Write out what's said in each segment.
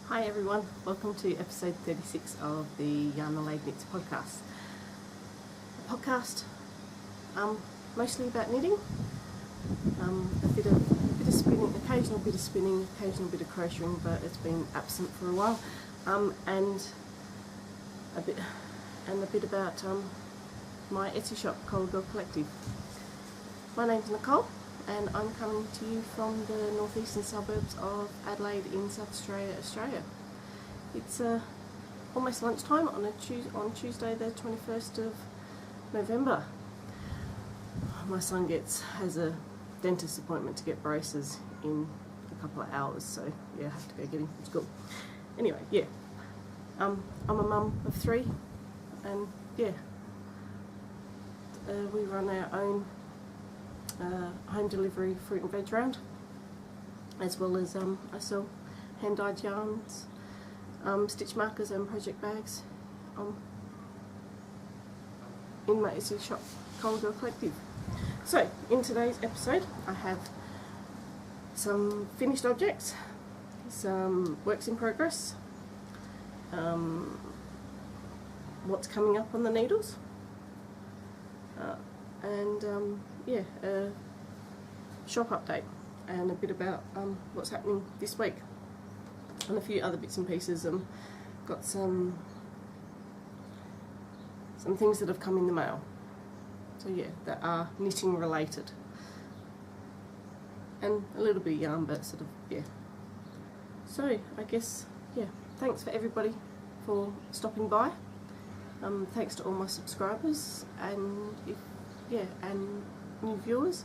Hi everyone, welcome to episode 36 of the YarnAdelaide Knits podcast. A podcast mostly about knitting, a bit of spinning, occasional bit of spinning, occasional bit of crocheting, but it's been absent for a while, and a bit about my Etsy shop, Colagirl Collective. My name's Nicole, and I'm coming to you from the northeastern suburbs of Adelaide in South Australia, Australia. It's almost lunchtime on Tuesday the 21st of November. My son has a dentist appointment to get braces in a couple of hours, so yeah, I have to go get him from school. Anyway, yeah, I'm a mum of 3, and yeah, we run our own home delivery fruit and veg round, as well as I sell hand-dyed yarns, stitch markers and project bags in my Etsy shop, Colagirl Collective. So in today's episode I have some finished objects, some works in progress, what's coming up on the needles, and yeah, a shop update and a bit about what's happening this week, and a few other bits and pieces. Got some things that have come in the mail, so yeah, that are knitting related, and a little bit of yarn, but sort of, yeah. So I guess, yeah, thanks for everybody for stopping by. Thanks to all my subscribers, and and new viewers.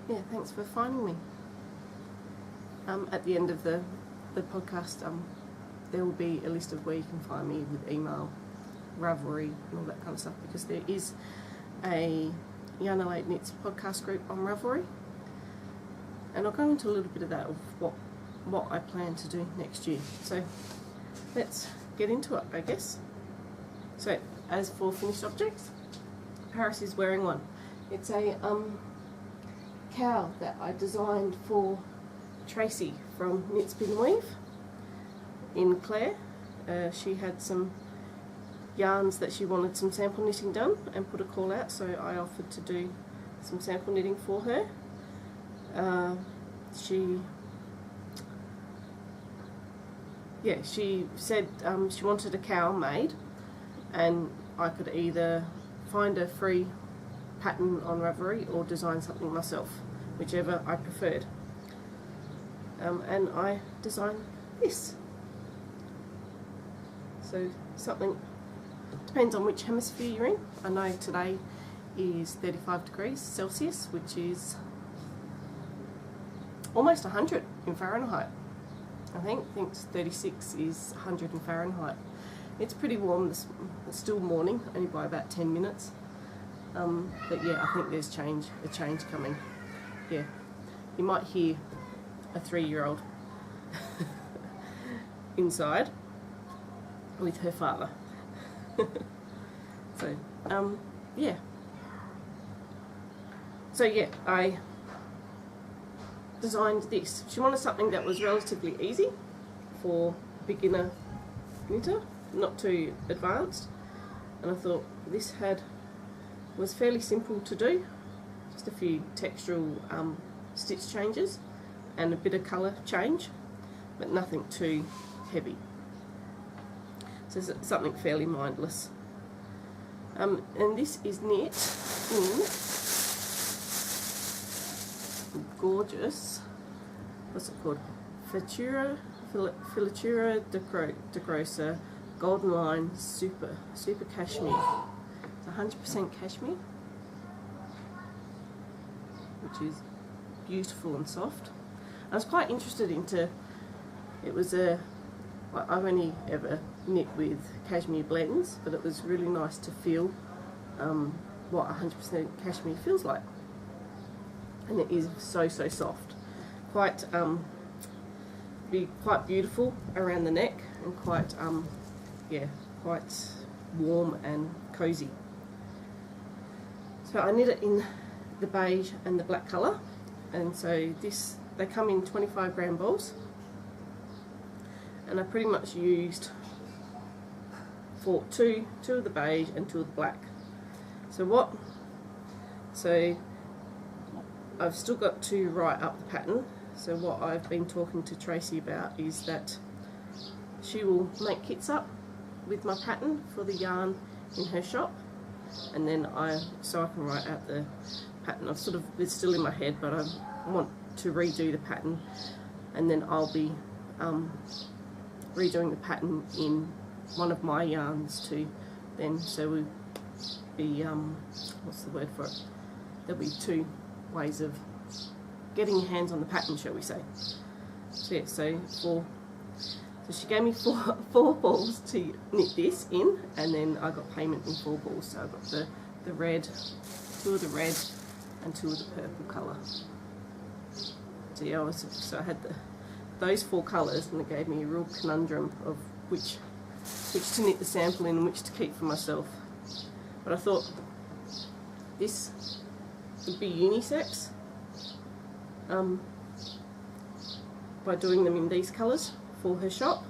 Yeah, thanks for finding me. At the end of the podcast, there will be a list of where you can find me with email, Ravelry, and all that kind of stuff, because there is a YarnAdelaide Knits podcast group on Ravelry, and I'll go into a little bit of that, of what I plan to do next year. So let's get into it, I guess. So as for finished objects, Paris is wearing one. It's a cowl that I designed for Tracy from Knit Spin Weave in Clare. She had some yarns that she wanted some sample knitting done and put a call out, so I offered to do some sample knitting for her. She said she wanted a cowl made, and I could either find a free pattern on Ravelry or design something myself, whichever I preferred. And I designed this. So something, depends on which hemisphere you're in. I know today is 35 degrees Celsius, which is almost 100 in Fahrenheit. I think 36 is 100 in Fahrenheit. It's pretty warm. It's still morning, only by about 10 minutes. But yeah, I think there's a change coming. Yeah, you might hear a 3-year-old inside with her father. So yeah. So yeah, I designed this. She wanted something that was relatively easy for beginner knitter, not too advanced, and I thought this was fairly simple to do, just a few textural stitch changes and a bit of colour change, but nothing too heavy. So it's something fairly mindless. And this is knit in gorgeous, what's it called? Filatura de Grosser Golden Line Super Cashmere. It's 100% cashmere, which is beautiful and soft. I was quite interested into, I've only ever knit with cashmere blends, but it was really nice to feel what 100% cashmere feels like. And it is so soft, quite beautiful around the neck, and quite warm and cozy. So I knit it in the beige and the black colour, and so they come in 25 gram balls, and I pretty much used two of the beige and 2 of the black. So I've still got to write up the pattern. So what I've been talking to Tracy about is that she will make kits up with my pattern for the yarn in her shop, and then so I can write out the pattern. It's still in my head, but I want to redo the pattern, and then I'll be redoing the pattern in one of my yarns too. Then so we'll be what's the word for it? There'll be 2 ways of getting your hands on the pattern, shall we say. So yeah, so she gave me four balls to knit this in, and then I got payment in 4 balls. So I got the red, 2 of the red, and 2 of the purple colour. So yeah, I had those 4 colours, and it gave me a real conundrum of which to knit the sample in and which to keep for myself. But I thought this would be unisex by doing them in these colours for her shop.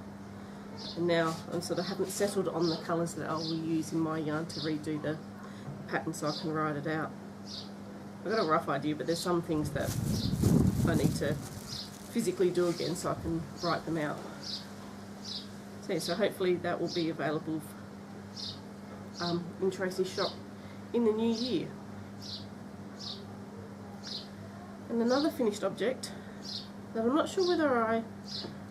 And now I haven't settled on the colours that I will use in my yarn to redo the pattern so I can write it out. I've got a rough idea, but there's some things that I need to physically do again so I can write them out. So, yeah, so hopefully that will be available in Tracy's shop in the new year. And another finished object that I'm not sure whether I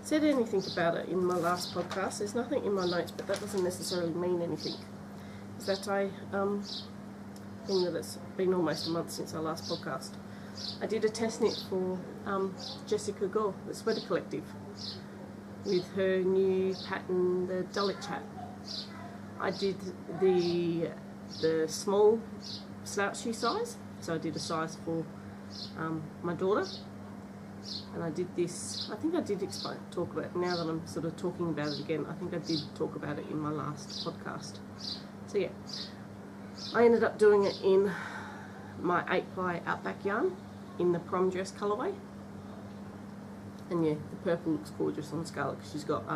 said anything about it in my last podcast. There's nothing in my notes, but that doesn't necessarily mean anything. Is that being that it's been almost a month since our last podcast, I did a test knit for Jessica Gore, the Sweater Collective, with her new pattern, the Dulwich hat. I did the small slouch shoe size, so I did a size for my daughter, and I did this. I think I did talk about it. Now that I'm sort of talking about it again, I think I did talk about it in my last podcast. So yeah, I ended up doing it in my 8-ply Outback yarn in the prom dress colourway. And yeah, the purple looks gorgeous on Scarlett because she's got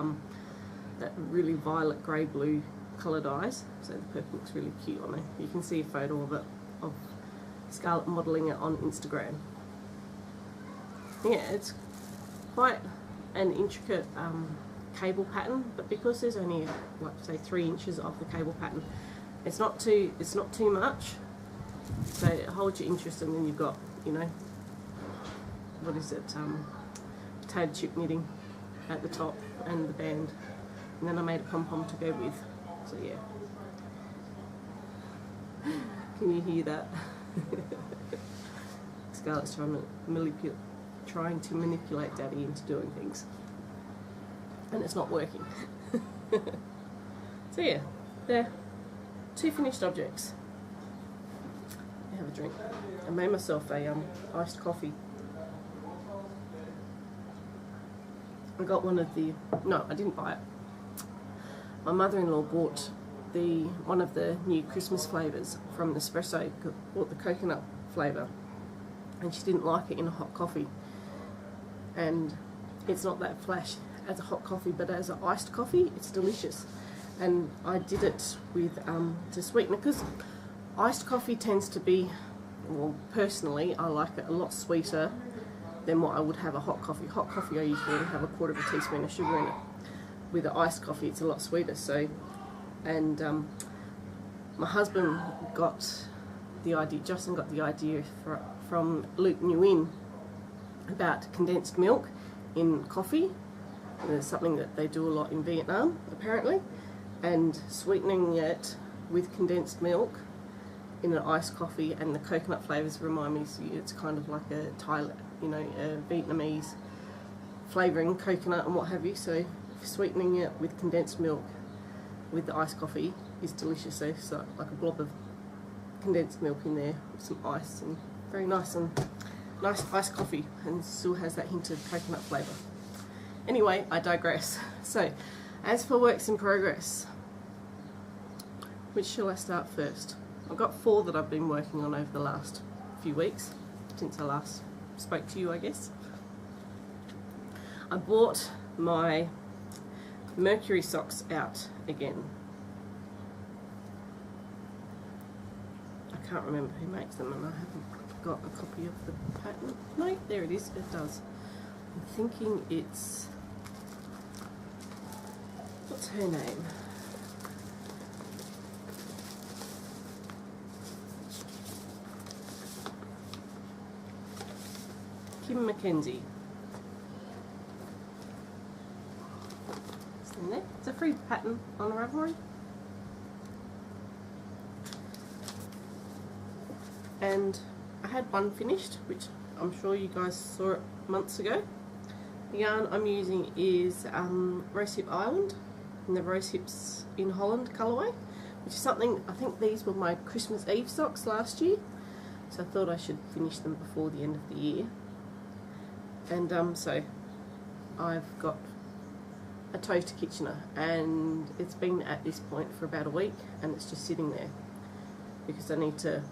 that really violet grey blue coloured eyes, so the purple looks really cute on her. You can see a photo of it, of Scarlett modelling it on Instagram. Yeah, it's quite an intricate cable pattern, but because there's only like say 3 inches of the cable pattern, it's not too much, so it holds your interest. And then you've got, you know, what is it, potato chip knitting at the top and the band, and then I made a pom-pom to go with. So yeah, can you hear that? Scarlett's trying to manipulate Daddy into doing things, and it's not working. So yeah, there, 2 finished objects. Have a drink. I made myself a iced coffee. I got one of the, no, I didn't buy it. My mother-in-law bought one of the new Christmas flavours from Nespresso, bought the coconut flavour, and she didn't like it in a hot coffee. And it's not that flash as a hot coffee, but as an iced coffee, it's delicious. And I did it with, to sweeten it, because iced coffee tends to be, well, personally, I like it a lot sweeter than what I would have a hot coffee. Hot coffee, I usually have a 1/4 teaspoon of sugar in it. With the iced coffee, it's a lot sweeter. So, and my husband got the idea, Justin got the idea from Luke Nguyen about condensed milk in coffee. And it's something that they do a lot in Vietnam, apparently, and sweetening it with condensed milk in an iced coffee, and the coconut flavours remind me, it's kind of like a Thailand, you know, a Vietnamese flavouring, coconut and what have you. So sweetening it with condensed milk with the iced coffee is delicious. So it's like a blob of condensed milk in there with some ice, and very nice iced coffee, and still has that hint of coconut flavour. Anyway, I digress. So, as for works in progress, which shall I start first? I've got 4 that I've been working on over the last few weeks, since I last spoke to you, I guess. I bought my Mercury socks out again. I can't remember who makes them, and I haven't got a copy of the pattern. No, there it is, it does. I'm thinking it's, what's her name? Kim Mackenzie. It's in there. It's a free pattern on Ravelry. And I had one finished, which I'm sure you guys saw it months ago. The yarn I'm using is Rosehip Island in the Rosehips in Holland colourway, which is something, I think these were my Christmas Eve socks last year, so I thought I should finish them before the end of the year. And so I've got a tow to Kitchener, and it's been at this point for about a week, and it's just sitting there because I need to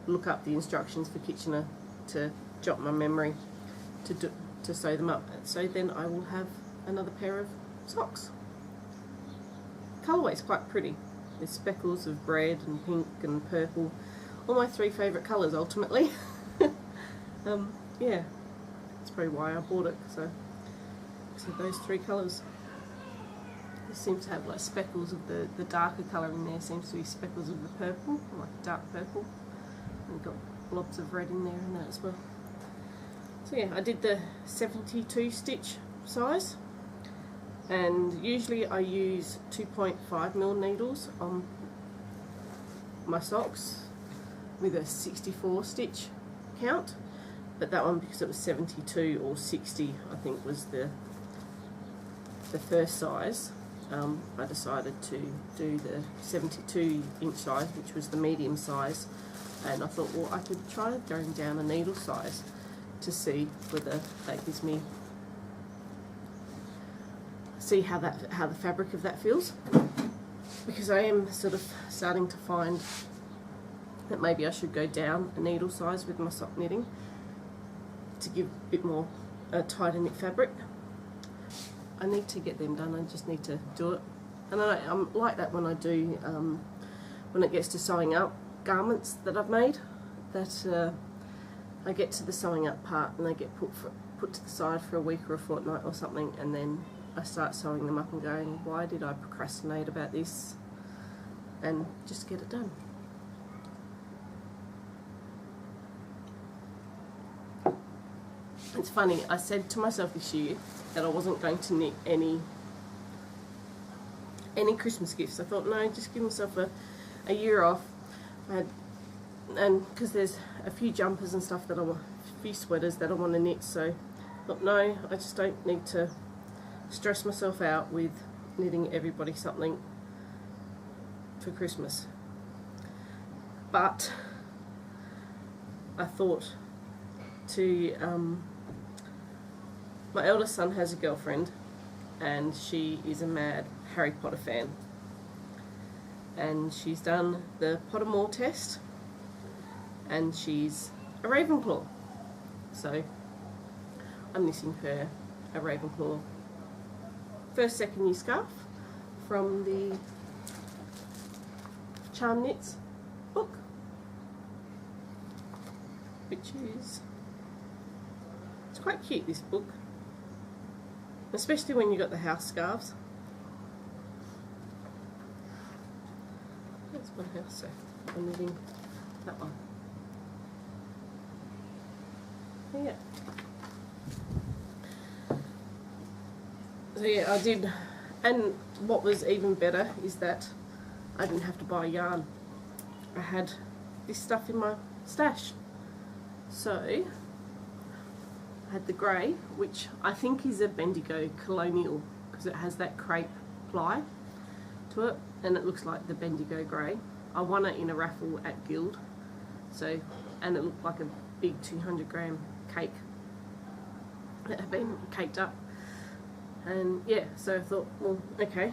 look up the instructions for Kitchener to jot my memory to sew them up, so then I will have another pair of socks. Colourway's quite pretty. There's speckles of red and pink and purple, all my three favourite colours ultimately. Yeah, that's probably why I bought it, so those three colours. It seems to have like speckles of the darker colour in there, seems to be speckles of the purple, like dark purple. And got lots of red in there and that as well. So yeah, I did the 72 stitch size, and usually I use 2.5mm needles on my socks with a 64 stitch count, but that one, because it was 72 or 60 I think was the first size, I decided to do the 72 inch size, which was the medium size, and I thought, well, I could try going down a needle size to see whether that gives me, see how the fabric of that feels, because I am sort of starting to find that maybe I should go down a needle size with my sock knitting to give a bit more tighter knit fabric. I need to get them done, I just need to do it. And I'm like that when I do, when it gets to sewing up garments that I've made, that I get to the sewing up part and they get put to the side for a week or a fortnight or something, and then I start sewing them up and going, why did I procrastinate about this, and just get it done. It's funny, I said to myself this year that I wasn't going to knit any Christmas gifts. I thought, no, just give myself a year off. And because there's a few jumpers and stuff that I want, a few sweaters that I want to knit, so I thought, no, I just don't need to stress myself out with knitting everybody something for Christmas. But I thought to, my eldest son has a girlfriend, and she is a mad Harry Potter fan, and she's done the Pottermore test, and she's a Ravenclaw, so I'm knitting her a Ravenclaw first second year scarf from the Charm Knits book, which is, it's quite cute, this book, especially when you got the house scarves. That's my house, so I'm knitting that one. Yeah. So yeah, I did, and what was even better is that I didn't have to buy yarn. I had this stuff in my stash. So I had the grey, which I think is a Bendigo Colonial, because it has that crepe ply to it, and it looks like the Bendigo grey. I won it in a raffle at Guild, so, and it looked like a big 200-gram cake that had been caked up, and yeah, so I thought, well, okay,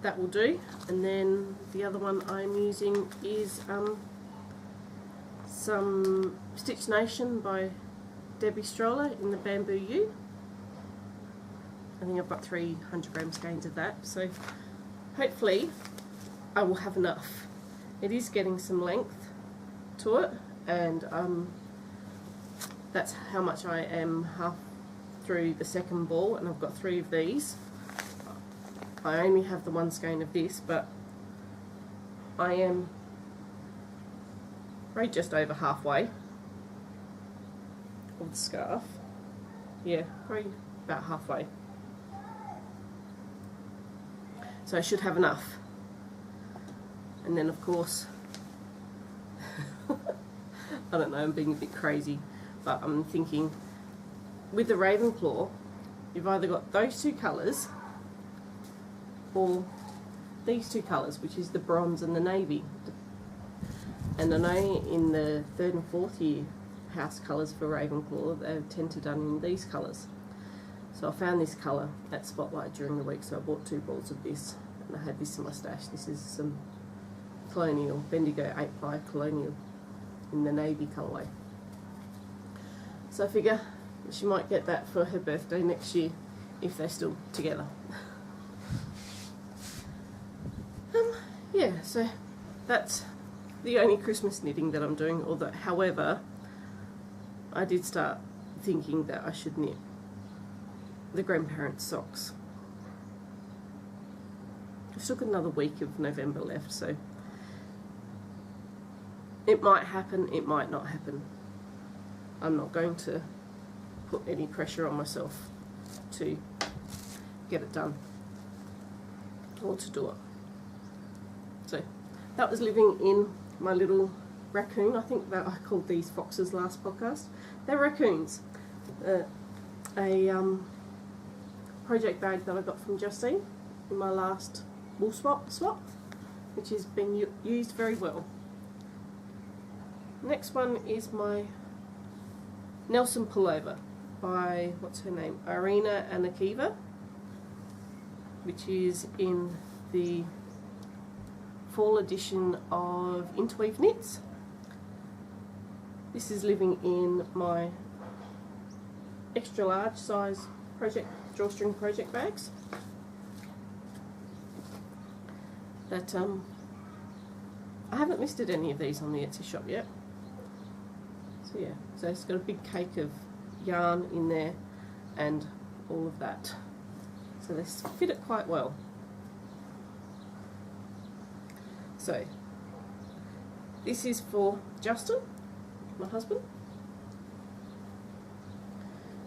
that will do. And then the other one I'm using is some Stitch Nation by Debbie Stroller in the Bamboo U, I think I've got 300 gram skeins of that, so hopefully I will have enough. It is getting some length to it, and that's how much I am half through the second ball, and I've got 3 of these. I only have the 1 skein of this, but I am probably just over halfway of the scarf. Yeah, probably about halfway. So I should have enough. And then of course, I don't know, I'm being a bit crazy, but I'm thinking with the Ravenclaw, you've either got those 2 colours or these 2 colours, which is the bronze and the navy. And I know in the 3rd and 4th year house colours for Ravenclaw, they tend to done in these colours. So I found this colour at Spotlight during the week, so I bought 2 balls of this, and I had this in my stash. This is some Colonial, Bendigo 8-ply Colonial in the navy colourway. So I figure she might get that for her birthday next year, if they're still together. Yeah, so that's the only Christmas knitting that I'm doing, although, however, I did start thinking that I should knit the grandparents' socks. I've still got another week of November left, so it might happen, it might not happen. I'm not going to put any pressure on myself to get it done or to do it. So that was living in my little raccoon. I think that I called these foxes last podcast. They're raccoons. A project bag that I got from Justyna in my last wool swap, which has been used very well. Next one is my Nelson pullover by, what's her name, Irina Anikeeva, which is in the fall edition of Interweave Knits. This is living in my extra large size drawstring project bags that I haven't listed any of these on the Etsy shop yet. So yeah, so it's got a big cake of yarn in there and all of that, so they fit it quite well. So this is for Justin, my husband,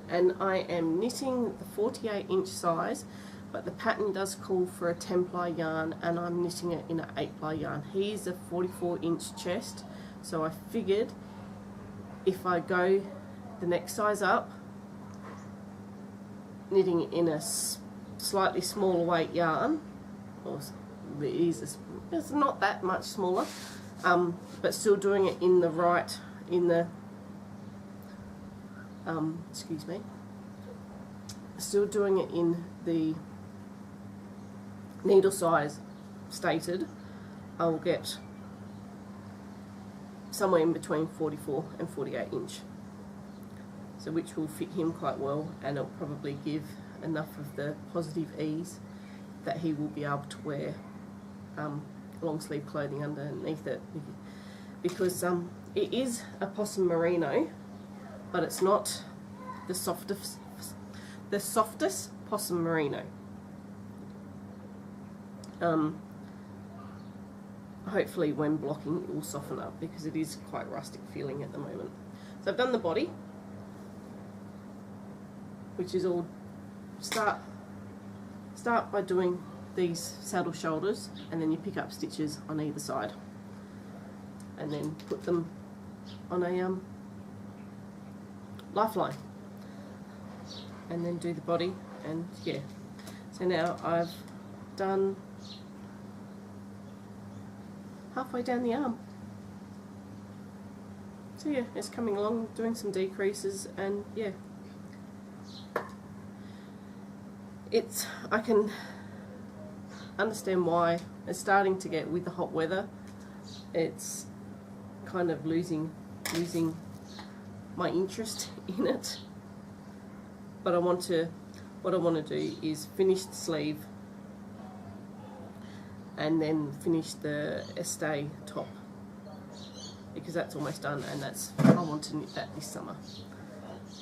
and I am knitting the 48-inch size, but the pattern does call for a 10-ply yarn, and I'm knitting it in an 8-ply yarn. He's a 44-inch chest, so I figured if I go the next size up, knitting in a slightly smaller weight yarn, or it's not that much smaller, but still doing it in the right, excuse me, still doing it in the needle size stated, I will get somewhere in between 44 and 48 inch, so which will fit him quite well, and it'll probably give enough of the positive ease that he will be able to wear long sleeve clothing underneath it, because it is a Possum Merino, but it's not the softest Possum Merino. Hopefully when blocking it will soften up, because it is quite rustic feeling at the moment. So I've done the body, which is all start by doing these saddle shoulders, and then you pick up stitches on either side and then put them on a lifeline, and then do the body. And yeah, so now I've done halfway down the arm, so yeah, it's coming along, doing some decreases, and yeah, I can understand why it's starting to get, with the hot weather, it's kind of losing my interest in it, but I want to what I want to do is finish the sleeve and then finish the Este top, because that's almost done, and that's, I want to knit that this summer.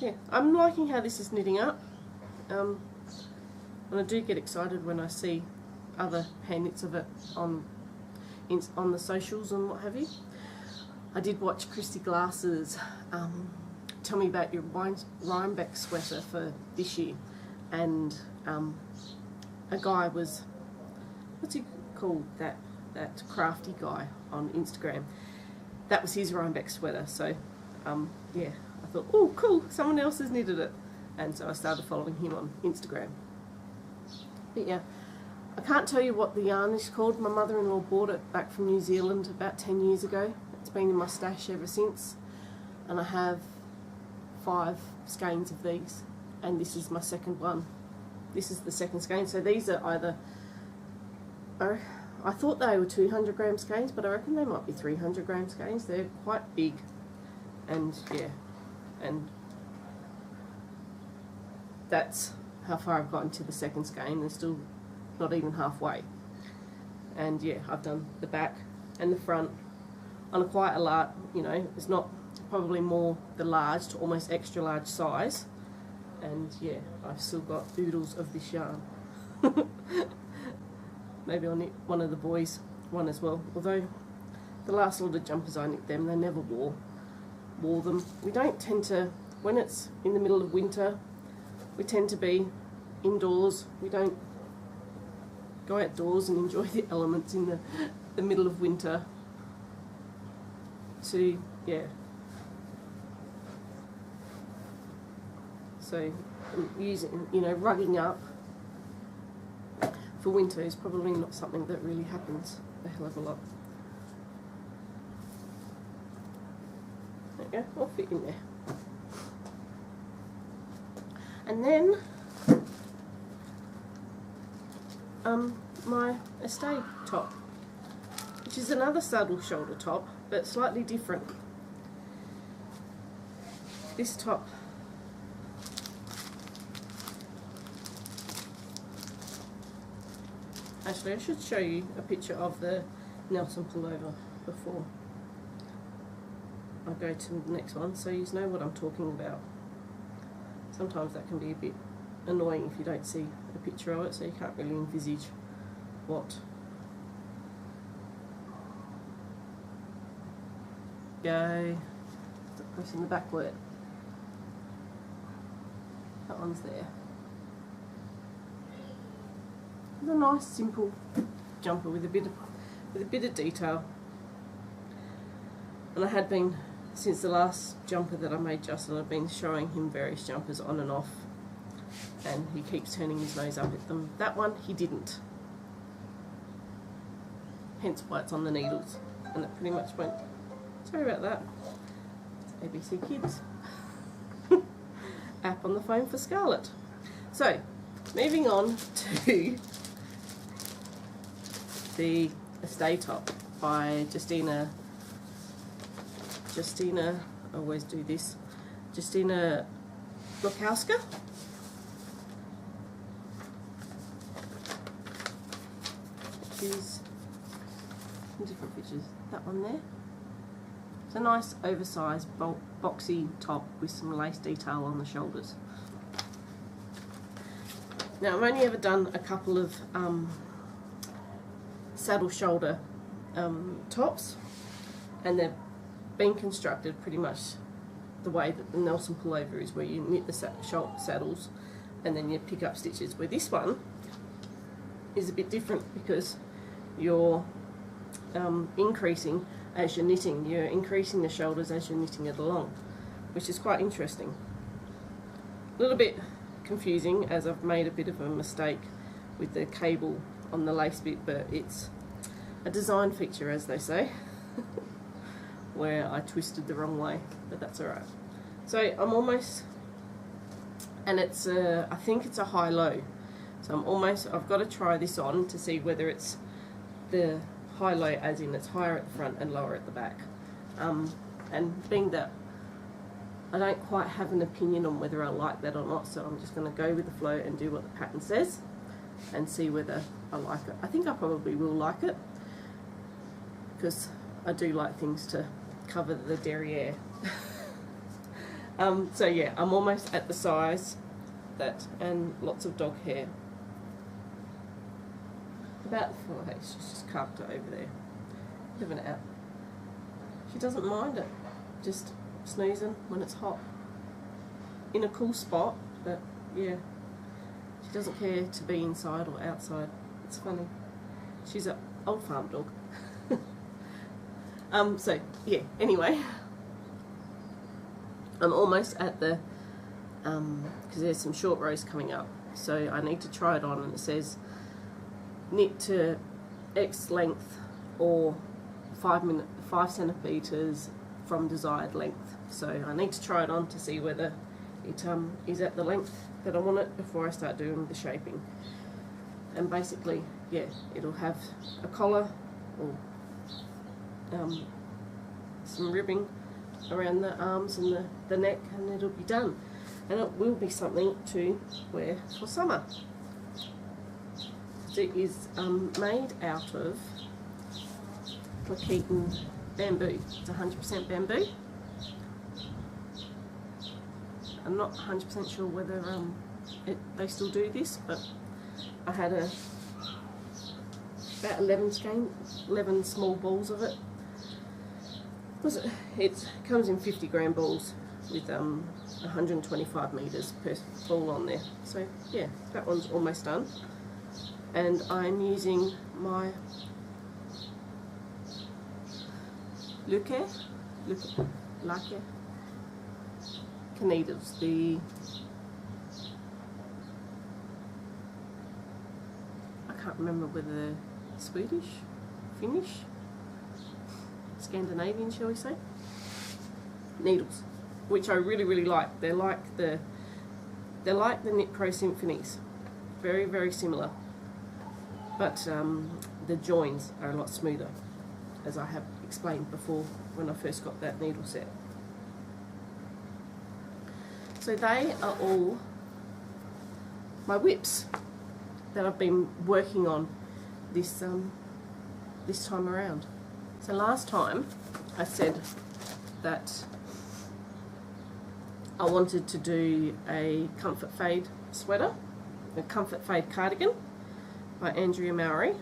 Yeah, I'm liking how this is knitting up, and I do get excited when I see other hand knits of it on the socials and what have you. I did watch Christy Glass's Tell Me About Your Rhinebeck Sweater for this year, and a guy was, what's he called, that crafty guy on Instagram, that was his Rhinebeck sweater. So yeah, I thought, oh cool, someone else has knitted it, and so I started following him on Instagram. But yeah, I can't tell you what the yarn is called. My mother-in-law bought it back from New Zealand about 10 years ago. It's been in my stash ever since, and I have 5 skeins of these, and this is my second one. This is the second skein. So these are either, I thought they were 200 gram skeins, but I reckon they might be 300 gram skeins. They're quite big, and yeah, and that's how far I've gotten to the second skein. They're still not even halfway. And yeah, I've done the back and the front on a quite a large, you know, it's not, probably more the large to almost extra large size. And yeah, I've still got oodles of this yarn. Maybe I'll knit one of the boys one as well, although the last lot of jumpers I knit them, they never wore them. We don't tend to, when it's in the middle of winter, we tend to be indoors. We don't go outdoors and enjoy the elements in the middle of winter. So yeah, so using, you know, rugging up for winter is probably not something that really happens a hell of a lot. There you go, I'll fit in there. And then my Este top, which is another saddle shoulder top, but slightly different. This top actually, I should show you a picture of the Nelson pullover before I go to the next one, so you know what I'm talking about. Sometimes that can be a bit annoying if you don't see a picture of it, so you can't really envisage what. Go. Stop pressing the back word. That one's there. It's a nice simple jumper with a bit of detail. And I had been, since the last jumper that I made Justin, I've been showing him various jumpers on and off, and he keeps turning his nose up at them. That one he didn't. Hence why it's on the needles. And it pretty much went, sorry about that. It's ABC Kids. App on the phone for Scarlett. So, moving on to the Este top by Justyna. I always do this. Justyna Lorkowska. Which is some different pictures. That one there. It's a nice oversized boxy top with some lace detail on the shoulders. Now I've only ever done a couple of saddle shoulder tops, and they've been constructed pretty much the way that the Nelson pullover is, where you knit the saddles and then you pick up stitches, where this one is a bit different because you're increasing as you're knitting. You're increasing the shoulders as you're knitting it along, which is quite interesting. A little bit confusing, as I've made a bit of a mistake with the cable on the lace bit, but it's a design feature, as they say, where I twisted the wrong way, but that's alright. So I'm almost, and it's a, I think it's a high-low, so I'm almost, I've got to try this on to see whether it's the high-low as in it's higher at the front and lower at the back. And being that I don't quite have an opinion on whether I like that or not, so I'm just going to go with the flow and do what the pattern says and see whether I like it. I think I probably will like it because I do like things to cover the derriere. So yeah, I'm almost at the size that, and lots of dog hair. About the forehead, she's just carved it over there. Living it out. She doesn't mind it, just snoozing when it's hot. In a cool spot, but yeah. She doesn't care to be inside or outside. It's funny. She's an old farm dog. So yeah, anyway. I'm almost at the, because there's some short rows coming up, so I need to try it on, and it says knit to X length or 5 centimetres from desired length. So I need to try it on to see whether it is at the length that I want it before I start doing the shaping. And basically, yeah, it'll have a collar or some ribbing around the arms and the neck, and it'll be done. And it will be something to wear for summer. It is made out of Cleckheaton bamboo. It's 100% bamboo. I'm not 100% sure whether they still do this, but I had about 11 small balls of it. It comes in 50 gram balls with 125 metres per ball on there. So yeah, that one's almost done. And I'm using my Lacquer needles, I can't remember whether they're Swedish, Finnish, Scandinavian, shall we say, needles, which I really like. They're like the Knit Pro Symphonies, very, very similar, but the joins are a lot smoother, as I have explained before when I first got that needle set. So they are all my whips that I've been working on this time around. So last time I said that I wanted to do a comfort fade sweater, a comfort fade cardigan by Andrea Mowry,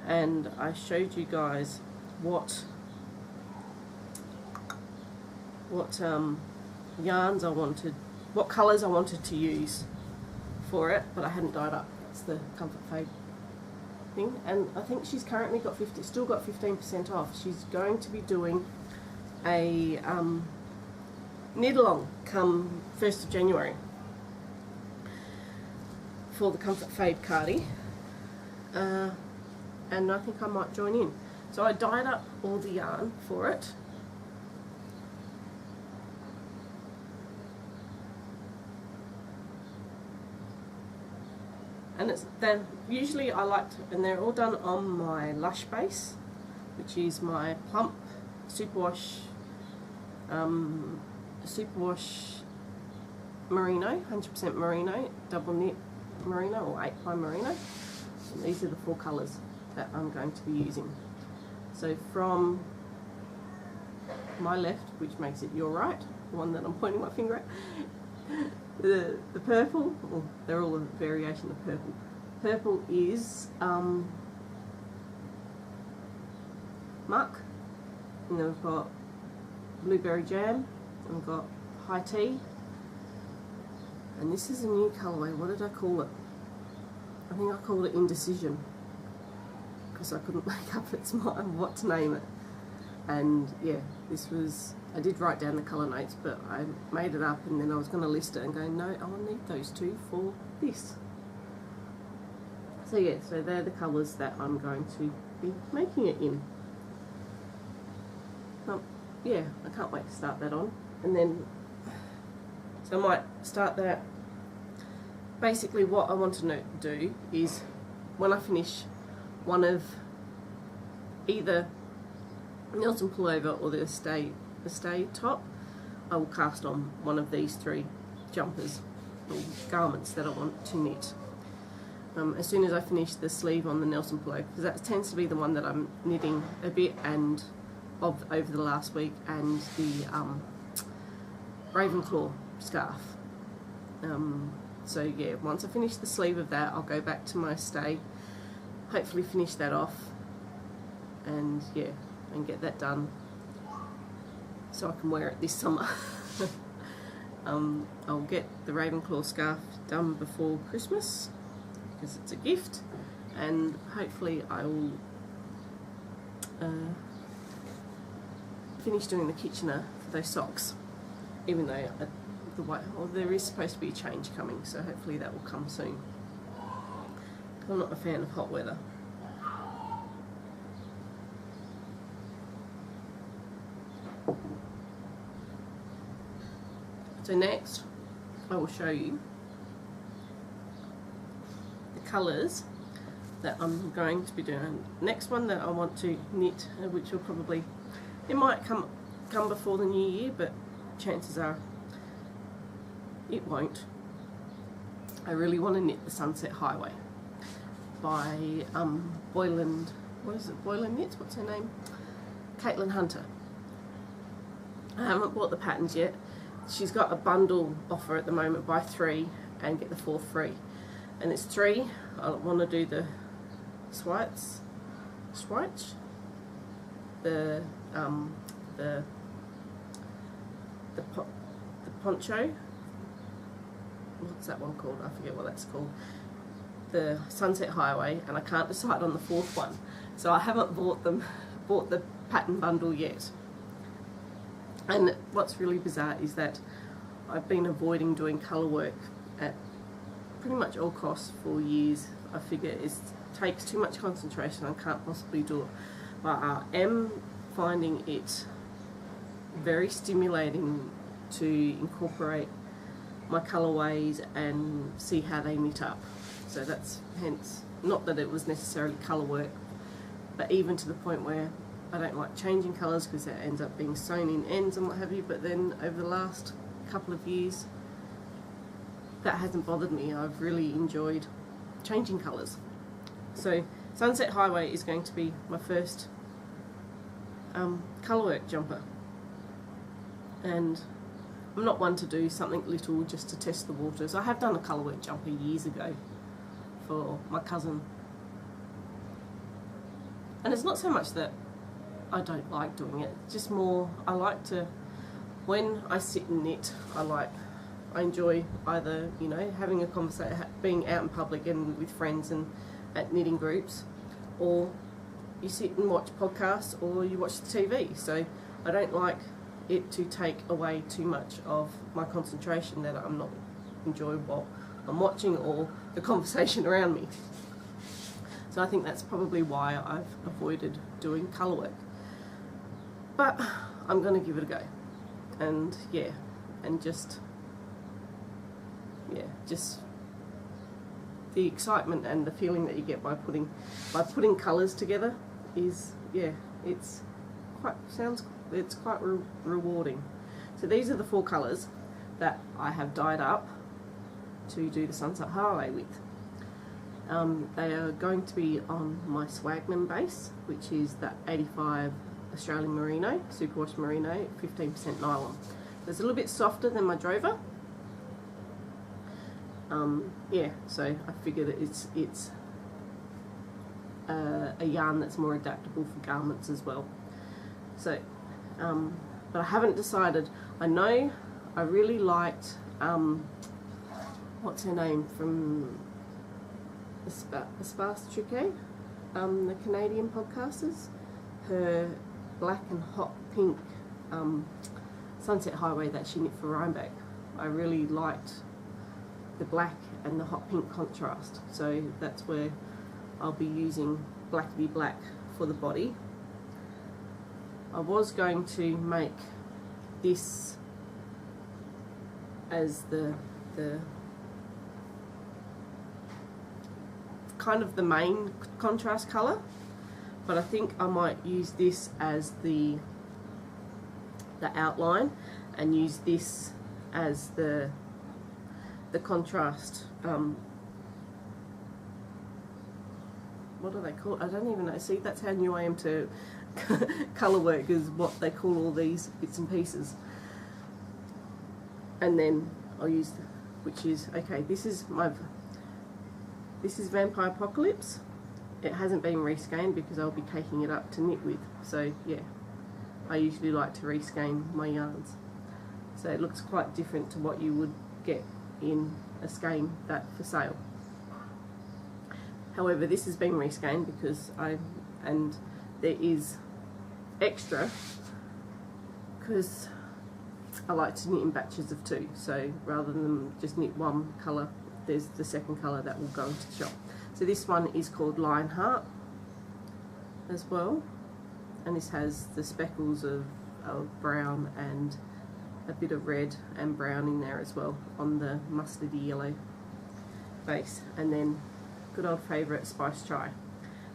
and I showed you guys what yarns I wanted, what colours I wanted to use for it, but I hadn't dyed up. That's the comfort fade thing, and I think she's currently got still got 15% off. She's going to be doing a knit along come 1st of January for the comfort fade cardi, and I think I might join in. So I dyed up all the yarn for it. And then usually I like to, and they're all done on my Lush base, which is my plump superwash merino, 100% merino, double knit merino or 8-ply merino. And these are the 4 colours that I'm going to be using. So from my left, which makes it your right, the one that I'm pointing my finger at, the purple, well, they're all a variation of purple. Purple is muck, and then we've got blueberry jam, and we've got high tea, and this is a new colourway. What did I call it? I think I called it indecision, because I couldn't make up its mind what to name it. And yeah, this was, I did write down the colour notes, but I made it up, and then I was going to list it and go, no, I'll need those 2 for this. So yeah, so they're the colours that I'm going to be making it in. Yeah, I can't wait to start that on. And then, so I might start that. Basically what I want to do is, when I finish one of either Nelson Pullover or the Este top, I will cast on one of these 3 jumpers or garments that I want to knit. As soon as I finish the sleeve on the Nelson pullover, because that tends to be the one that I'm knitting a bit and of over the last week, and the Ravenclaw scarf. So yeah, once I finish the sleeve of that, I'll go back to my Este, hopefully finish that off, and yeah, and get that done so I can wear it this summer. I'll get the Ravenclaw scarf done before Christmas because it's a gift, and hopefully I will finish doing the Kitchener for those socks, even though there is supposed to be a change coming, so hopefully that will come soon. I'm not a fan of hot weather. So next I will show you the colours that I'm going to be doing. Next one that I want to knit, which will probably, it might come before the new year, but chances are it won't. I really want to knit the Sunset Highway by Boylan, what is it, Boylan Knits, what's her name? Caitlin Hunter. I haven't bought the patterns yet. She's got a bundle offer at the moment, buy 3 and get the 4th free. And it's 3. I want to do the swatch, the poncho, what's that one called? I forget what that's called. The Sunset Highway, and I can't decide on the 4th one, so I haven't bought the pattern bundle yet. And what's really bizarre is that I've been avoiding doing colour work at pretty much all costs for years. I figure it takes too much concentration, I can't possibly do it, but I am finding it very stimulating to incorporate my colourways and see how they knit up. So that's hence, not that it was necessarily colour work, but even to the point where I don't like changing colours because that ends up being sewn in ends and what have you, but then over the last couple of years that hasn't bothered me. I've really enjoyed changing colours. So Sunset Highway is going to be my first colourwork jumper, and I'm not one to do something little just to test the waters. I have done a colourwork jumper years ago for my cousin, and it's not so much that I don't like doing it, it's just more I like to, when I sit and knit, I enjoy either, you know, having a conversation, being out in public and with friends and at knitting groups, or you sit and watch podcasts or you watch the TV. So I don't like it to take away too much of my concentration that I'm not enjoying what I'm watching or the conversation around me. So I think that's probably why I've avoided doing colourwork. But I'm going to give it a go. And yeah, and just the excitement and the feeling that you get by putting colours together is, yeah, it's quite rewarding. So these are the 4 colours that I have dyed up to do the Sunset Highway with. They are going to be on my Swagman base, which is that 85 Australian Merino, superwash Merino, 15% nylon. So it's a little bit softer than my Drover. Yeah, so I figured it's a yarn that's more adaptable for garments as well. So, but I haven't decided. I know I really liked, what's her name from Espace Triquet, the Canadian podcasters, her black and hot pink Sunset Highway that she knit for Rhinebeck. I really liked the black and the hot pink contrast, so that's where I'll be using Blackity Black for the body. I was going to make this as the kind of the main contrast colour, but I think I might use this as the outline, and use this as the contrast. What do they call it? I don't even know. See, that's how new I am to colour work, is what they call all these bits and pieces. And then I'll use, which is, okay, this is Vampire Apocalypse. It hasn't been reskein because I'll be taking it up to knit with. So yeah, I usually like to reskein my yarns. So it looks quite different to what you would get in a skein that for sale. However, this has been reskeined because and there is extra because I like to knit in batches of 2. So rather than just knit one colour, there's the second colour that will go into the shop. So this one is called Lionheart as well, and this has the speckles of brown and a bit of red and brown in there as well on the mustardy yellow base. And then good old favourite Spice Chai,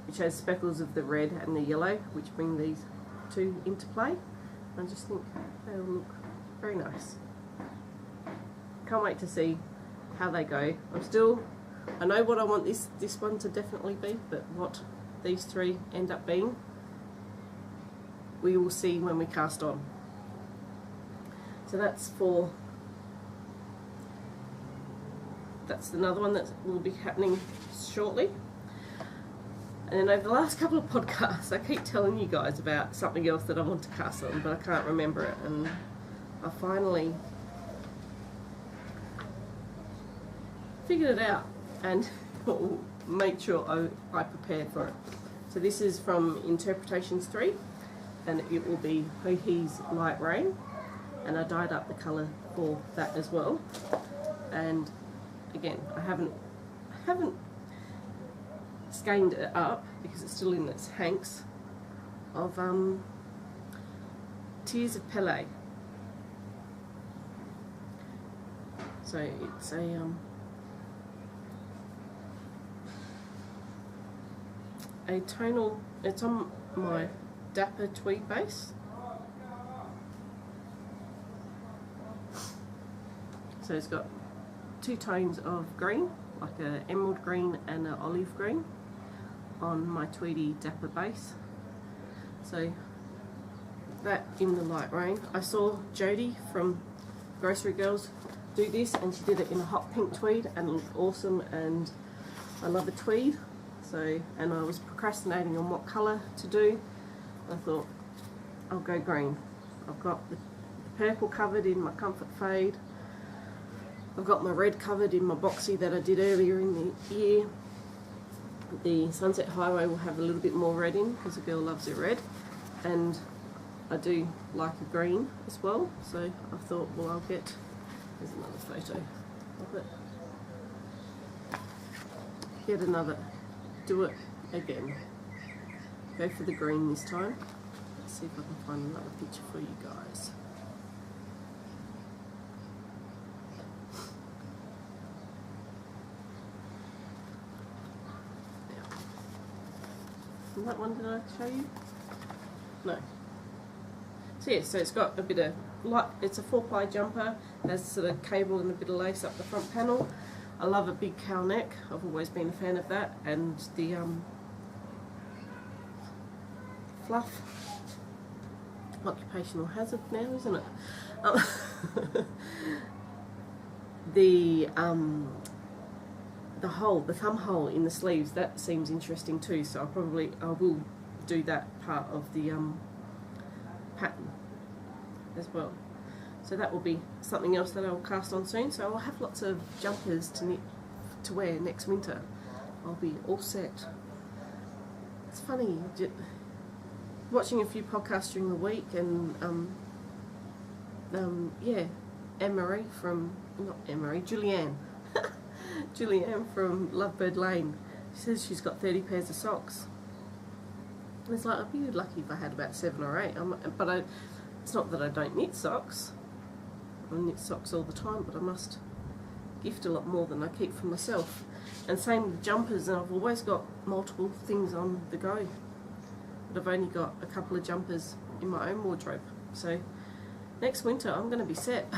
which has speckles of the red and the yellow, which bring these two into play. I just think they will look very nice. Can't wait to see how they go. I know what I want this one to definitely be, but what these 3 end up being, we will see when we cast on. So that's another one that will be happening shortly. And then over the last couple of podcasts, I keep telling you guys about something else that I want to cast on, but I can't remember it, and I finally figured it out and make sure I prepared for it. So this is from Interpretations 3, and it will be Hes Like Rain, and I dyed up the colour for that as well. And again, I haven't skeined it up because it's still in its hanks of Tears of Pele. So it's a tonal, it's on my Dapper tweed base. So it's got 2 tones of green, like an emerald green and an olive green on my Tweedy Dapper base. So that in the light rain. I saw Jodie from Grocery Girls do this, and she did it in a hot pink tweed and it looked awesome, and I love a tweed. So, and I was procrastinating on what colour to do. I thought I'll go green. I've got the purple covered in my Comfort Fade. I've got my red covered in my boxy that I did earlier in the year. The Sunset Highway will have a little bit more red in because the girl loves it red, and I do like a green as well. So I thought, well, I'll get, there's another photo of it. Get another, do it again. Go for the green this time. Let's see if I can find another picture for you guys. And that one, did I show you? No. So yeah, so it's got a bit of light, it's a 4-ply jumper, has sort of cable and a bit of lace up the front panel. I love a big cowl neck, I've always been a fan of that, and the fluff, occupational hazard now, isn't it? The hole, the thumb hole in the sleeves, that seems interesting too, so I will do that part of the pattern as well. So that will be something else that I'll cast on soon. So I'll have lots of jumpers to knit to wear next winter. I'll be all set. It's funny, watching a few podcasts during the week, and yeah, Anne-Marie from, not Anne-Marie, Julianne. Julianne from Lovebird Lane. She says she's got 30 pairs of socks. And it's like, I'd be lucky if I had about 7 or 8. But it's not that I don't knit socks. I knit socks all the time, but I must gift a lot more than I keep for myself. And same with jumpers, and I've always got multiple things on the go. But I've only got a couple of jumpers in my own wardrobe. So next winter I'm going to be set.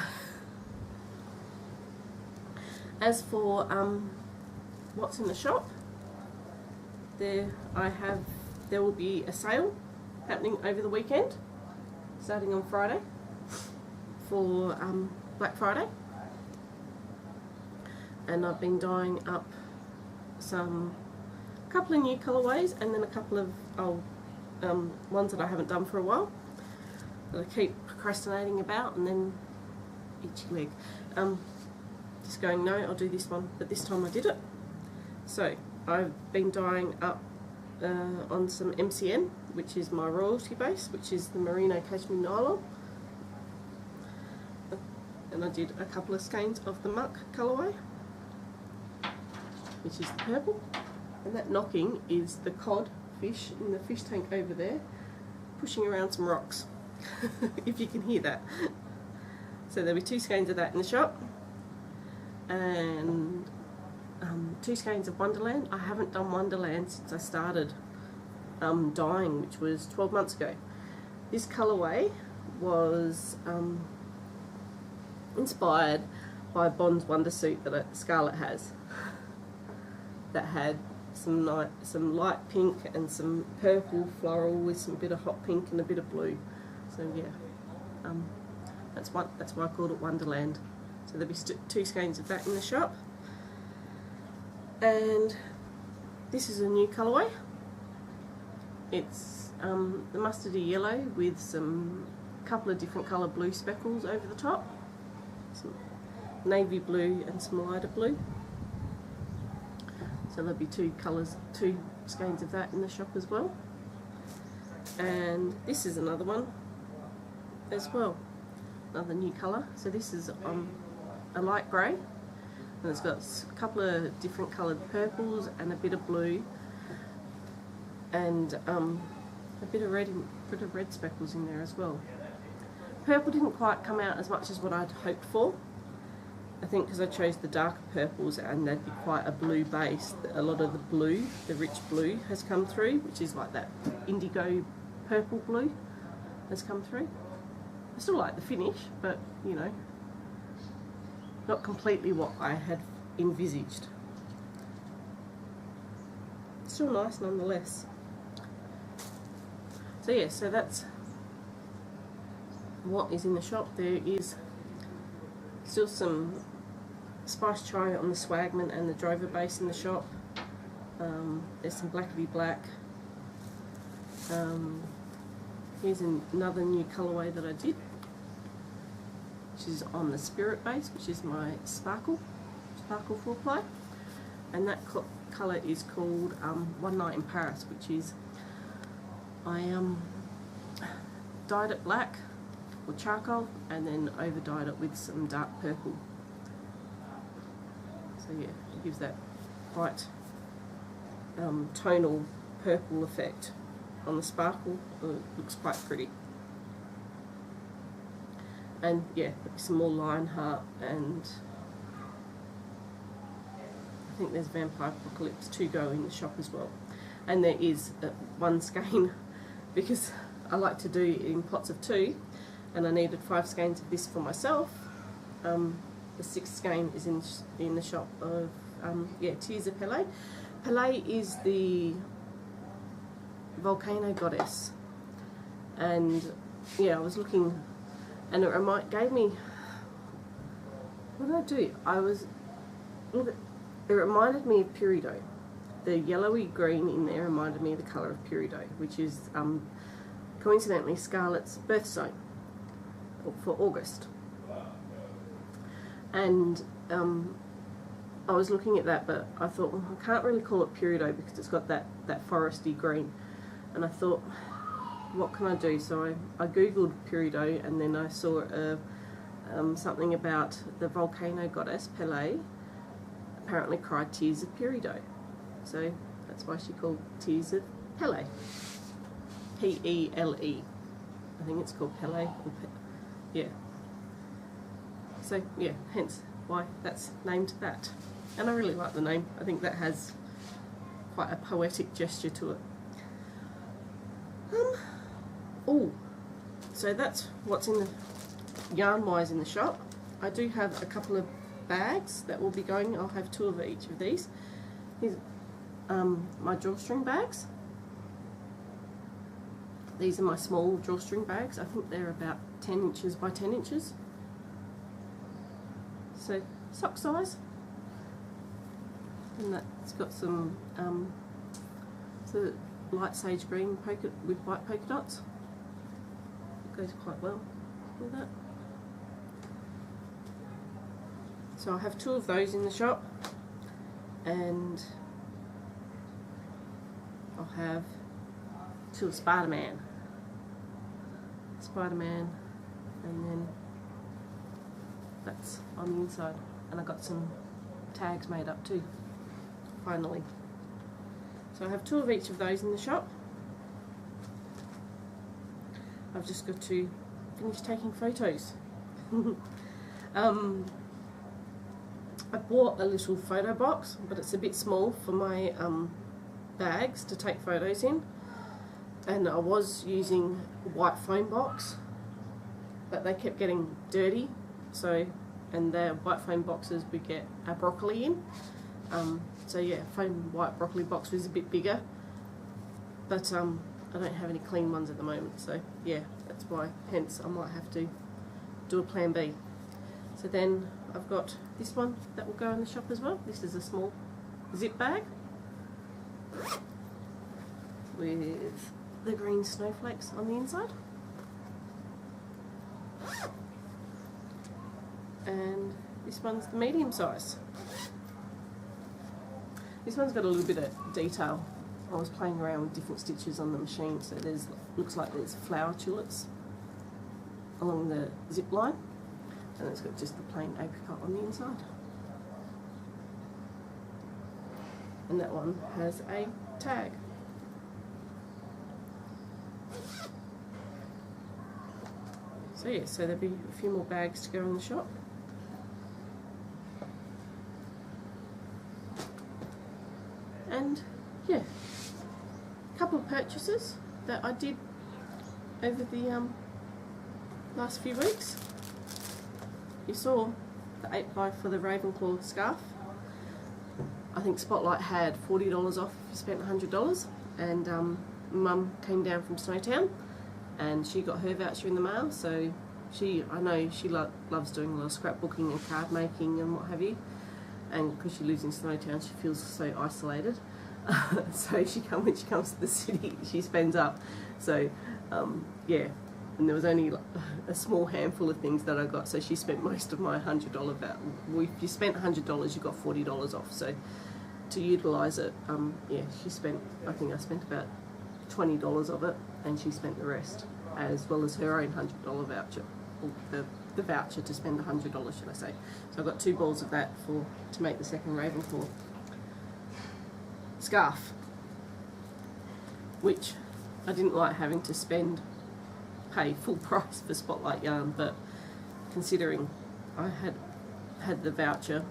As for what's in the shop, there will be a sale happening over the weekend, starting on Friday for Black Friday, and I've been dyeing up a couple of new colourways and then a couple of old ones that I haven't done for a while that I keep procrastinating about, and then itchy leg. Just going, no, I'll do this one, but this time I did it. So I've been dyeing up on some MCN, which is my royalty base, which is the Merino Cashmere Nylon, and I did a couple of skeins of the Muck colourway, which is the purple, and that knocking is the cod fish in the fish tank over there pushing around some rocks. If you can hear that. So there'll be 2 skeins of that in the shop, and 2 skeins of Wonderland. I haven't done Wonderland since I started dyeing, which was 12 months ago. This colourway was inspired by Bond's Wondersuit that Scarlett has, that had some light pink and some purple floral with some bit of hot pink and a bit of blue. So yeah, that's why I called it Wonderland. So there'll be 2 skeins of that in the shop. And this is a new colourway. It's the mustardy yellow with some couple of different colour blue speckles over the top, some navy blue and some lighter blue. So there'll be 2 skeins of that in the shop as well. And this is another one as well, another new colour. So this is a light grey, and it's got a couple of different coloured purples and a bit of blue, and a bit of red speckles in there as well. Purple didn't quite come out as much as what I'd hoped for. I think because I chose the darker purples and they'd be quite a blue base. A lot of the blue, the rich blue, has come through, which is like that indigo purple blue has come through. I still like the finish, but you know, not completely what I had envisaged. Still nice nonetheless. So yeah, so that's what is in the shop. There is still some Spice Chai on the Swagman and the Drover base in the shop. There's some Blackity Black. Here's another new colourway that I did, which is on the Spirit base, which is my Sparkle 4-ply, and that colour is called One Night in Paris, which is, I dyed it black or charcoal and then over dyed it with some dark purple. So yeah, it gives that quite tonal purple effect on the Sparkle. It looks quite pretty. And yeah, some more Lionheart, and I think there's Vampire Apocalypse to go in the shop as well. And there is 1 skein, because I like to do it in pots of 2, and I needed 5 skeins of this for myself. The 6th skein is in the shop of Tears of Pele. Pele is the volcano goddess, and yeah, I was looking, and it gave me, what did I do? It reminded me of Peridot. The yellowy green in there reminded me of the colour of Peridot, which is coincidentally Scarlett's birthstone for August. And I was looking at that, but I thought, well, I can't really call it Peridot because it's got that foresty green. And I thought, what can I do? So I googled Peridot, and then I saw something about the volcano goddess Pele apparently cried tears of Peridot. So that's why she called Tears of Pele. P-E-L-E. I think it's called Pele. Yeah. So yeah, hence why that's named that. And I really like the name. I think that has quite a poetic gesture to it. Oh, so that's what's in the yarn wise in the shop. I do have a couple of bags that will be going. I'll have 2 of each of these. Here's my drawstring bags. These are my small drawstring bags. I think they're about 10 inches by 10 inches. So sock size. And that's got some sort of light sage green polka with white polka dots. It goes quite well with that. So I have 2 of those in the shop, and I'll have 2 of Spider-Man, and then that's on the inside. And I got some tags made up too, finally. So I have 2 of each of those in the shop. I've just got to finish taking photos. I bought a little photo box, but it's a bit small for my bags to take photos in. And I was using white foam box, but they kept getting dirty. So, and the white foam boxes we get our broccoli in. So yeah, foam white broccoli box was a bit bigger, but I don't have any clean ones at the moment. So yeah, that's why. Hence, I might have to do a plan B. So then I've got this one that will go in the shop as well. This is a small zip bag with the green snowflakes on the inside. And this one's the medium size. This one's got a little bit of detail. I was playing around with different stitches on the machine, so there's looks like there's flower tulips along the zip line, and it's got just the plain apricot on the inside. And that one has a tag. So yeah, so there'll be a few more bags to go in the shop. And yeah, a couple of purchases that I did over the last few weeks. You saw the 8x for the Ravenclaw scarf. I think Spotlight had $40 off if you spent $100, and Mum came down from Snowtown and she got her voucher in the mail, so I know she loves doing a lot of scrapbooking and card making and what have you, and because she lives in Snowtown she feels so isolated. So when she comes to the city she spends up. So yeah, and there was only a small handful of things that I got, so she spent most of my $100 voucher. Well, if you spent $100 you got $40 off, so to utilise it, yeah, I think I spent about $20 of it, and she spent the rest, as well as her own $100 voucher, or the voucher to spend $100, should I say. So I got 2 balls of that to make the second Ravenclaw scarf, which I didn't like having to pay full price for Spotlight yarn, but considering I had the voucher,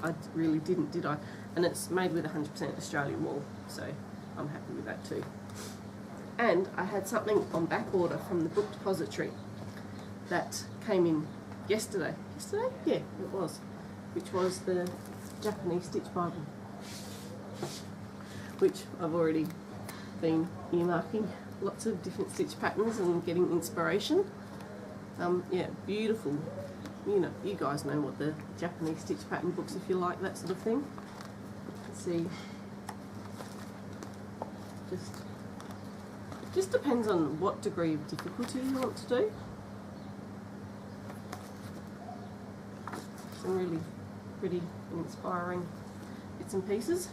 I really didn't, did I? And it's made with 100% Australian wool, so I'm happy with that too. And I had something on back order from the book depository that came in yesterday. Yesterday? Yeah, it was. Which was the Japanese Stitch Bible, which I've already been earmarking lots of different stitch patterns and getting inspiration. Yeah, beautiful. You know, you guys know what the Japanese stitch pattern books, if you like that sort of thing. Let's see. Just depends on what degree of difficulty you want to do. Some really pretty and inspiring bits and pieces.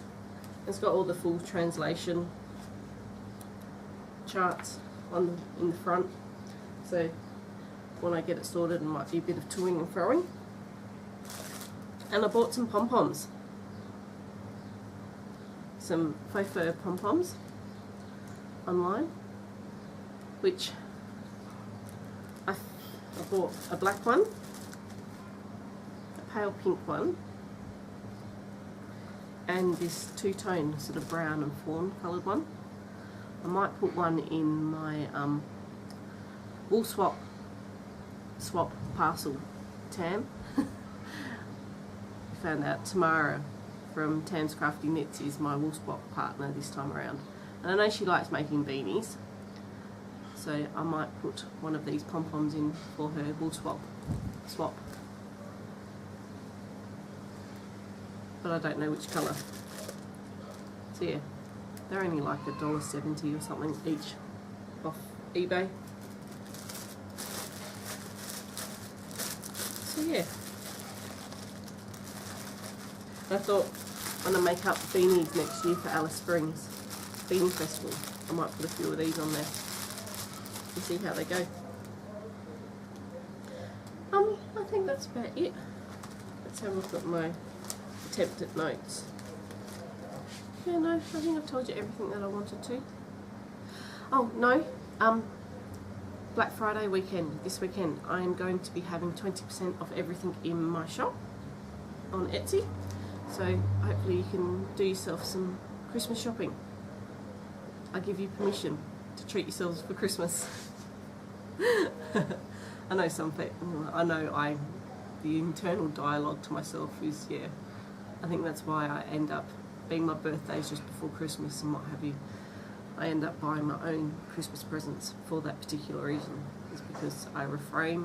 It's got all the full translation charts in the front, so when I get it sorted, it might be a bit of toing and froing. And I bought some pom-poms, some faux fur pom-poms online, which I bought a black one, a pale pink one, and this two-tone sort of brown and fawn coloured one. I might put one in my wool swap swap parcel Tam. Found out Tamara from Tam's Crafty Knits is my wool swap partner this time around, and I know she likes making beanies, so I might put one of these pom-poms in for her wool swap, but I don't know which colour. So yeah, they're only like $1.70 or something each off eBay. So yeah, I thought when I make up beanies next year for Alice Springs Beanie Festival, I might put a few of these on there and see how they go. I think that's about it. Let's have a look at my attempt at notes. Yeah, no, I think I've told you everything that I wanted to. Oh no, Black Friday weekend, this weekend, I am going to be having 20% off everything in my shop on Etsy. So hopefully you can do yourself some Christmas shopping. I give you permission to treat yourselves for Christmas. I know some people, the internal dialogue to myself is, yeah, I think that's why I end up, being my birthday's just before Christmas and what have you, I end up buying my own Christmas presents for that particular reason. Is because I refrain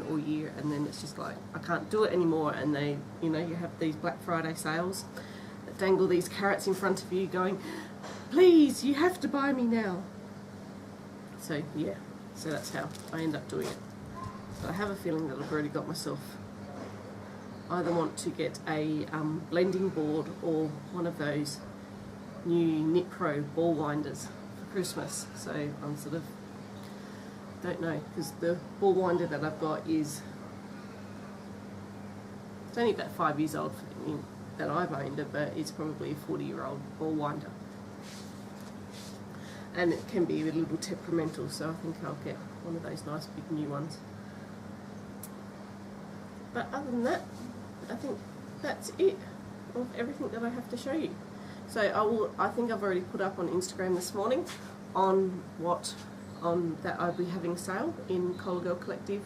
all year, and then it's just like I can't do it anymore, and they, you know, you have these Black Friday sales that dangle these carrots in front of you going, please, you have to buy me now. So yeah, so that's how I end up doing it. But I have a feeling that I've already got myself, I either want to get a blending board or one of those new Knit Pro ball winders for Christmas. So I'm sort of, don't know, because the ball winder that I've got is, it's only about 5 years old for me, that I've owned it, but it's probably a 40-year-old ball winder. And it can be a little temperamental, so I think I'll get one of those nice big new ones. But other than that, I think that's it of everything that I have to show you. So I think I've already put up on Instagram this morning on that I'll be having a sale in Colagirl Collective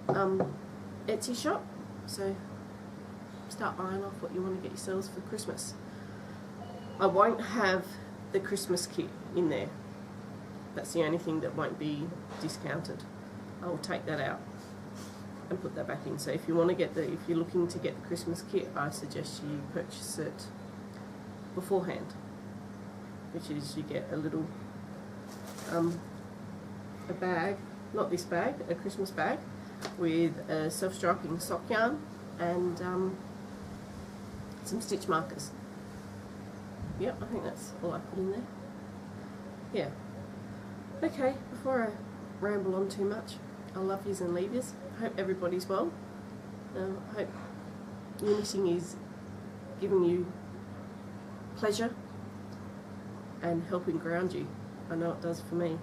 Etsy shop. So start buying off what you want to get yourselves for Christmas. I won't have the Christmas kit in there. That's the only thing that won't be discounted. I will take that out and put that back in. So if you want to get if you're looking to get the Christmas kit, I suggest you purchase it beforehand, which is you get a little a bag, not this bag, a Christmas bag with a self-striping sock yarn and some stitch markers. Yep, I think that's all I put in there. Yeah. Okay, before I ramble on too much, I love yous and leave yous. I hope everybody's well. I hope your knitting is giving you pleasure and helping ground you. I know it does for me.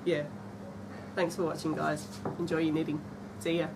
Yeah. Thanks for watching, guys. Enjoy your knitting. See ya.